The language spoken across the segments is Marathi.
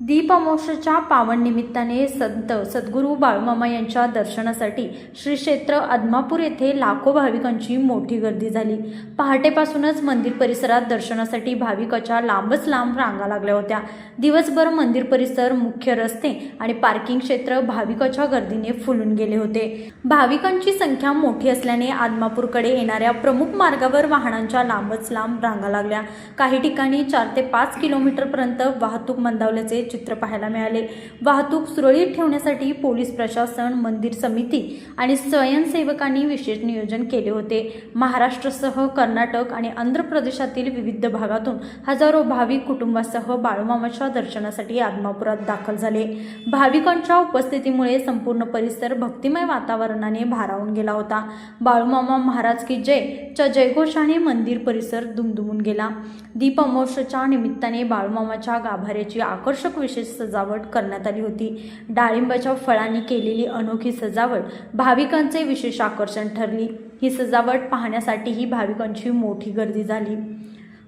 दीप अमावस्येच्या पावन निमित्ताने संत सद्गुरू बाळूमामा यांच्या दर्शनासाठी श्री क्षेत्र आदमापूर येथे लाखो भाविकांची मोठी गर्दी झाली। पहाटेपासूनच मंदिर परिसरात दर्शनासाठी भाविकांच्या लांबच लांब रांगा लागल्या होत्या। दिवसभर मंदिर परिसर, मुख्य रस्ते आणि पार्किंग क्षेत्र भाविकांच्या गर्दीने फुलून गेले होते। भाविकांची संख्या मोठी असल्याने आदमापूरकडे येणाऱ्या प्रमुख मार्गावर वाहनांच्या लांबच लांब रांगा लागल्या। काही ठिकाणी 4 ते 5 किलोमीटरपर्यंत वाहतूक मंदावल्याचे चित्र पाहायला मिळाले। वाहतूक सुरळीत ठेवण्यासाठी पोलीस प्रशासन, मंदिर समिती आणि स्वयंसेवकांनी विशेष नियोजन केले होते। महाराष्ट्रासह कर्नाटक आणि आंध्र प्रदेशातील विविध भागातून हजारो भाविक कुटुंबासह बाळूमामाच्या दर्शनासाठी आदमापुरात दाखल झाले। भाविकांच्या उपस्थितीमुळे संपूर्ण परिसर भक्तिमय वातावरणाने भारावून गेला होता। बाळूमामा महाराज की जय च्या जयघोषाने मंदिर परिसर दुमदुमून गेला। दीप अमावस्येच्या निमित्ताने बाळूमामाच्या गाभाऱ्याची आकर्षक विशेष सजावट करण्यात आली होती। डाळिंबाच्या फळांनी केलेली अनोखी सजावट भाविकांचे विशेष आकर्षण ठरली। ही सजावट पाहण्यासाठीही भाविकांची मोठी गर्दी झाली।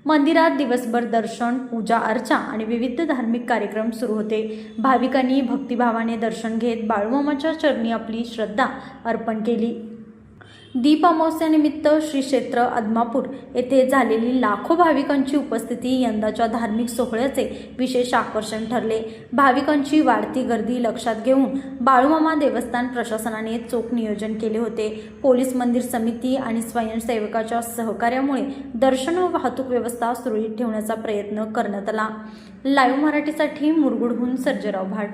मंदिरात दिवसभर दर्शन, पूजा अर्चा आणि विविध धार्मिक कार्यक्रम सुरू होते। भाविकांनी भक्तिभावाने दर्शन घेत बाळूमामाच्या चरणी आपली श्रद्धा अर्पण केली। दीप अमावस्येनिमित्त श्री क्षेत्र आदमापूर येथे झालेली लाखो भाविकांची उपस्थिती यंदाच्या धार्मिक सोहळ्याचे विशेष आकर्षण ठरले। भाविकांची वाढती गर्दी लक्षात घेऊन बाळूमामा देवस्थान प्रशासनाने चोख नियोजन केले होते। पोलीस, मंदिर समिती आणि स्वयंसेवकाच्या सहकार्यामुळे दर्शन व वाहतूक व्यवस्था सुरळीत ठेवण्याचा प्रयत्न करण्यात आला। लाईव्ह मराठीसाठी मुरगुडहून सर्जेराव भाट।